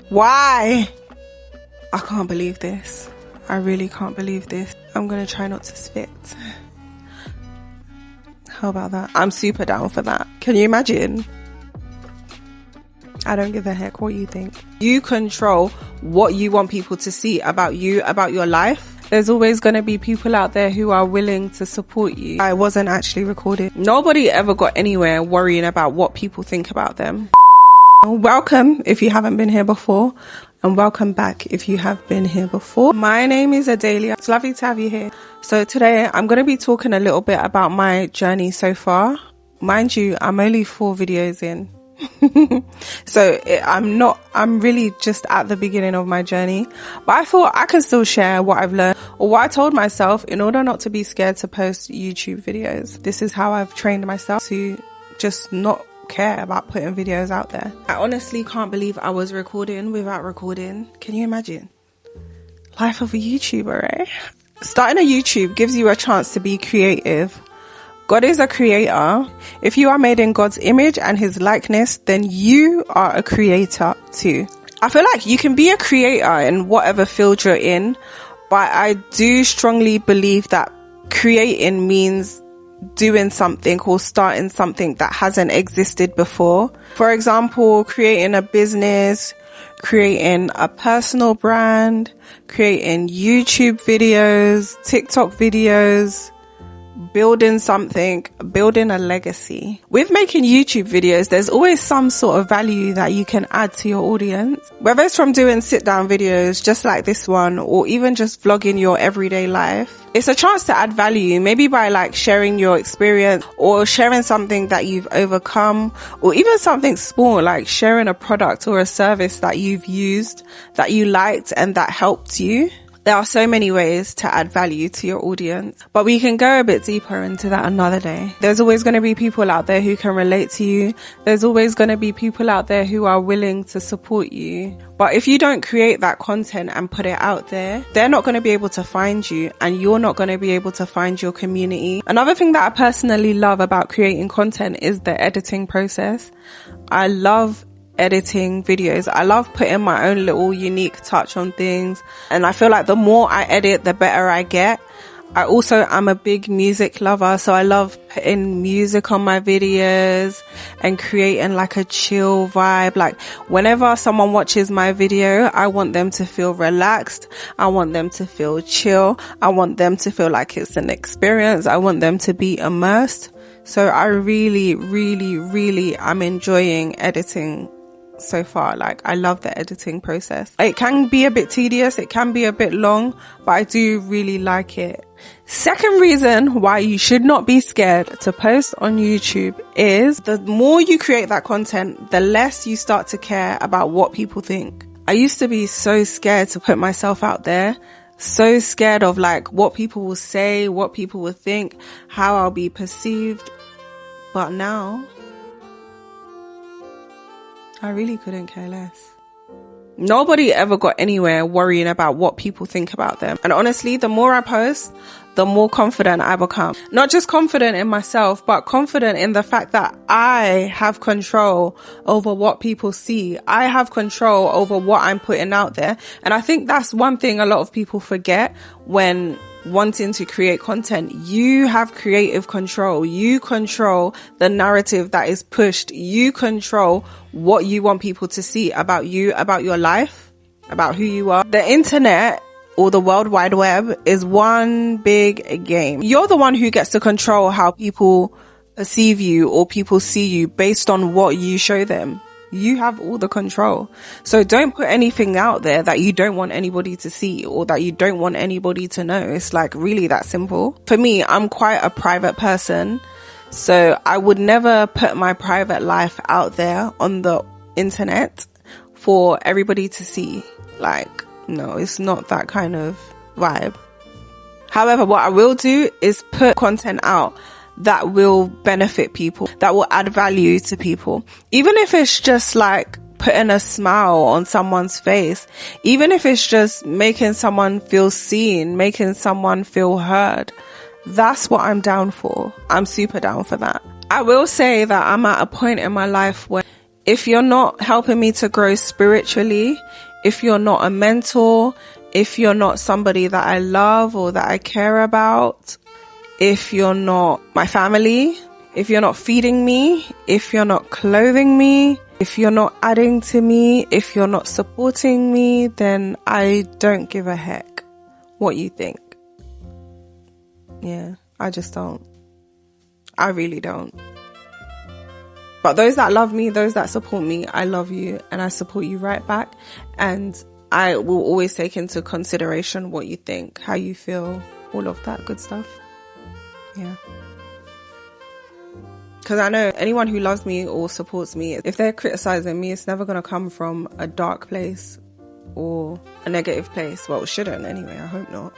Why? I can't believe this. I really can't believe this. I'm gonna try not to spit. How about that? I'm super down for that. Can you imagine? I don't give a heck what you think. You control what you want people to see about you, about your life. There's always going to be people out there who are willing to support you. I wasn't actually recording. Nobody ever got anywhere worrying about what people think about them. Welcome if you haven't been here before, and welcome back if you have been here before. My name is Adelia. It's lovely to have you here. So today I'm going to be talking a little bit about my journey so far. Mind you, I'm only 4 videos in. So I'm really just at the beginning of my journey, but I thought I can still share what I've learned or what I told myself in order not to be scared to post YouTube videos. This is how I've trained myself to just not care about putting videos out there. I honestly can't believe I was recording without recording. Can you imagine? Life of a YouTuber, right? Starting a YouTube gives you a chance to be creative. God is a creator. If you are made in God's image and his likeness, then you are a creator too. I feel like you can be a creator in whatever field you're in, but I do strongly believe that creating means doing something or starting something that hasn't existed before. For example, creating a business, creating a personal brand, creating YouTube videos, TikTok videos, building something, building a legacy. With making YouTube videos, there's always some sort of value that you can add to your audience. Whether it's from doing sit-down videos just like this one, or even just vlogging your everyday life, it's a chance to add value, maybe by like sharing your experience or sharing something that you've overcome, or even something small like sharing a product or a service that you've used, that you liked and that helped you. There are so many ways to add value to your audience, but we can go a bit deeper into that another day. There's always going to be people out there who can relate to you. There's always going to be people out there who are willing to support you. But if you don't create that content and put it out there, they're not going to be able to find you, and you're not going to be able to find your community. Another thing that I personally love about creating content is the editing process. I love editing videos. I love putting my own little unique touch on things, and I feel like the more I edit, the better I get. I also am a big music lover, so I love putting music on my videos and creating like a chill vibe. Like whenever someone watches my video, I want them to feel relaxed. I want them to feel chill. I want them to feel like it's an experience. I want them to be immersed. So I really am enjoying editing so far. Like I love the editing process. It can be a bit tedious, it can be a bit long, but I do really like it. Second reason why you should not be scared to post on YouTube is the more you create that content, the less you start to care about what people think. I used to be so scared to put myself out there, so scared of like what people will say, what people will think, how I'll be perceived. But now I really couldn't care less. Nobody ever got anywhere worrying about what people think about them. And honestly, the more I post, the more confident I become. Not just confident in myself, but confident in the fact that I have control over what people see. I have control over what I'm putting out there. And I think that's one thing a lot of people forget when wanting to create content. You have creative control. You control the narrative that is pushed. You control what you want people to see about you, about your life, about who you are. The internet, or the World Wide Web, is one big game. You're the one who gets to control how people perceive you or people see you based on what you show them. You have all the control. So don't put anything out there that you don't want anybody to see or that you don't want anybody to know. It's like really that simple. For me, I'm quite a private person, so I would never put my private life out there on the internet for everybody to see. Like, no, it's not that kind of vibe. However, what I will do is put content out that will benefit people, that will add value to people. Even if it's just like putting a smile on someone's face, even if it's just making someone feel seen, making someone feel heard, that's what I'm down for. I'm super down for that. I will say that I'm at a point in my life where If you're not helping me to grow spiritually, if you're not a mentor, if you're not somebody that I love or that I care about, if you're not my family, if you're not feeding me, if you're not clothing me, if you're not adding to me, if you're not supporting me, then I don't give a heck what you think. Yeah, I just don't. I really don't. But those that love me, those that support me, I love you and I support you right back. And I will always take into consideration what you think, how you feel, all of that good stuff. Yeah. Because I know anyone who loves me or supports me, if they're criticizing me, it's never going to come from a dark place or a negative place. Well, it shouldn't anyway. I hope not.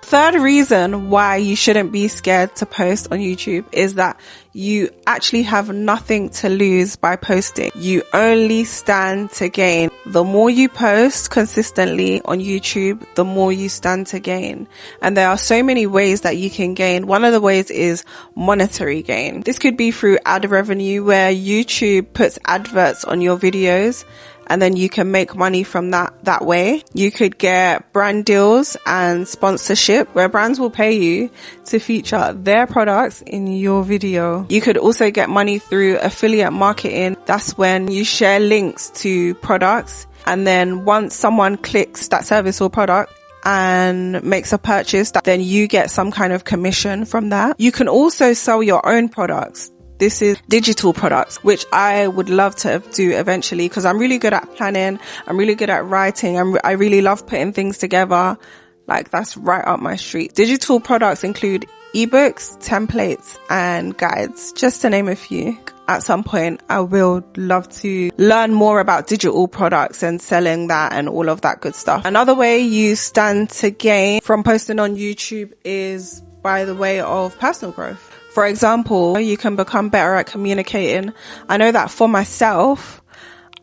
Third reason why you shouldn't be scared to post on YouTube is that you actually have nothing to lose by posting. You only stand to gain. The more you post consistently on YouTube, the more you stand to gain. And there are so many ways that you can gain. One of the ways is monetary gain. This could be through ad revenue, where YouTube puts adverts on your videos and then you can make money from that way. You could get brand deals and sponsorship, where brands will pay you to feature their products in your video. You could also get money through affiliate marketing. That's when you share links to products, and then once someone clicks that service or product and makes a purchase, then you get some kind of commission from that. You can also sell your own products. This is digital products, which I would love to do eventually, because I'm really good at planning. I'm really good at writing. I really love putting things together. Like, that's right up my street. Digital products include ebooks, templates, and guides, just to name a few. At some point, I will love to learn more about digital products and selling that and all of that good stuff. Another way you stand to gain from posting on YouTube is by the way of personal growth. For example, you can become better at communicating. I know that for myself,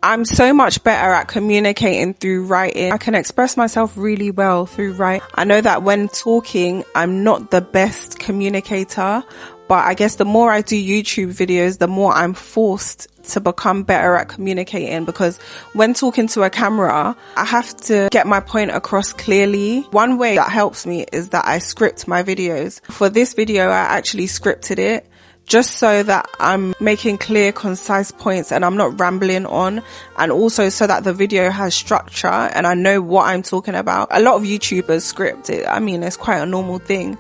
I'm so much better at communicating through writing. I can express myself really well through writing. I know that when talking, I'm not the best communicator, but I guess the more I do YouTube videos, the more I'm forced to become better at communicating, because when talking to a camera, I have to get my point across clearly. One way that helps me is that I script my videos. For this video, I actually scripted it just so that I'm making clear, concise points and I'm not rambling on, and also so that the video has structure and I know what I'm talking about. A lot of YouTubers script it. I mean, it's quite a normal thing,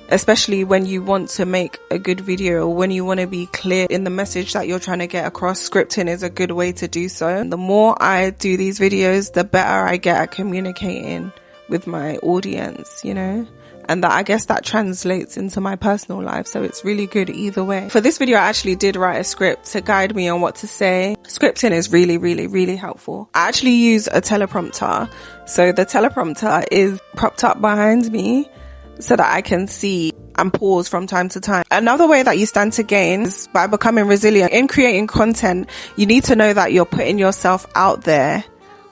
especially when you want to make a good video or when you want to be clear in the message that you're trying to get across. Scripting is a good way to do so. The more I do these videos, the better I get at communicating with my audience, you know? And that, I guess that translates into my personal life. So it's really good either way. For this video, I actually did write a script to guide me on what to say. Scripting is really, really, really helpful. I actually use a teleprompter. So the teleprompter is propped up behind me so that I can see and pause from time to time. Another way that you stand to gain is by becoming resilient. In creating content, you need to know that you're putting yourself out there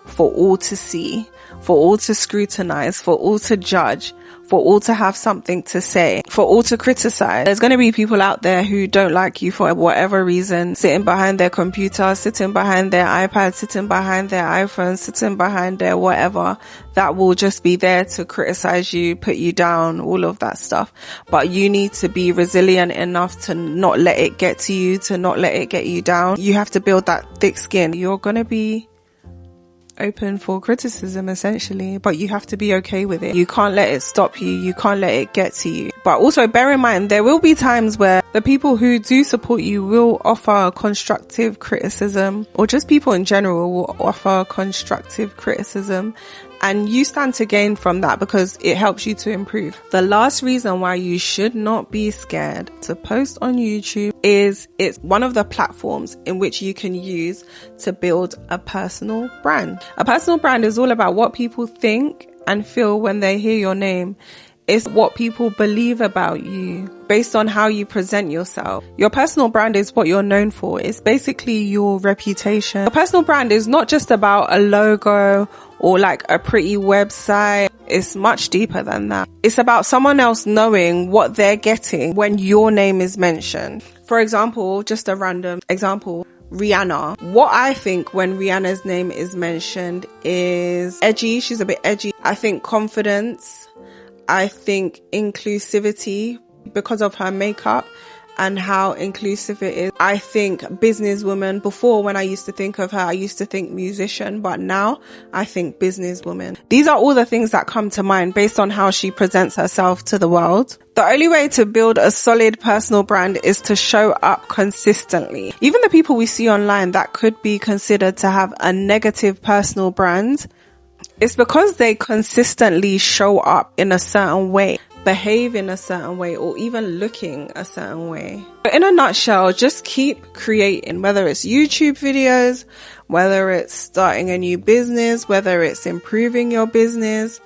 for all to see, for all to scrutinize, for all to judge, for all to have something to say, for all to criticize. There's going to be people out there who don't like you for whatever reason, sitting behind their computer, sitting behind their iPad, sitting behind their iPhone, sitting behind their whatever, that will just be there to criticize you, put you down, all of that stuff. But you need to be resilient enough to not let it get to you, to not let it get you down. You have to build that thick skin. You're going to be open for criticism essentially, but you have to be okay with it. You can't let it stop you. You can't let it get to you. But also bear in mind, there will be times where the people who do support you will offer constructive criticism, or just people in general will offer constructive criticism, and you stand to gain from that because it helps you to improve. The last reason why you should not be scared to post on YouTube is it's one of the platforms in which you can use to build a personal brand. A personal brand is all about what people think and feel when they hear your name. It's what people believe about you based on how you present yourself. Your personal brand is what you're known for. It's basically your reputation. Your personal brand is not just about a logo or like a pretty website. It's much deeper than that. It's about someone else knowing what they're getting when your name is mentioned. For example, just a random example, Rihanna. What I think when Rihanna's name is mentioned is edgy. She's a bit edgy. I think confidence. I think inclusivity because of her makeup and how inclusive it is. I think businesswoman. Before, when I used to think of her, I used to think musician, but now I think businesswoman. These are all the things that come to mind based on how she presents herself to the world. The only way to build a solid personal brand is to show up consistently. Even the people we see online that could be considered to have a negative personal brand, it's because they consistently show up in a certain way, behave in a certain way, or even looking a certain way. But in a nutshell, just keep creating, whether it's YouTube videos, whether it's starting a new business, whether it's improving your business,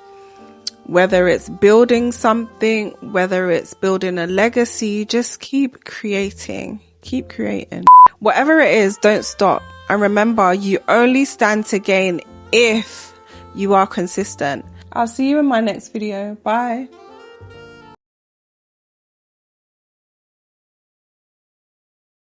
whether it's building something, whether it's building a legacy. Just keep creating. Keep creating. Whatever it is, don't stop. And remember, you only stand to gain if you are consistent. I'll see you in my next video. Bye.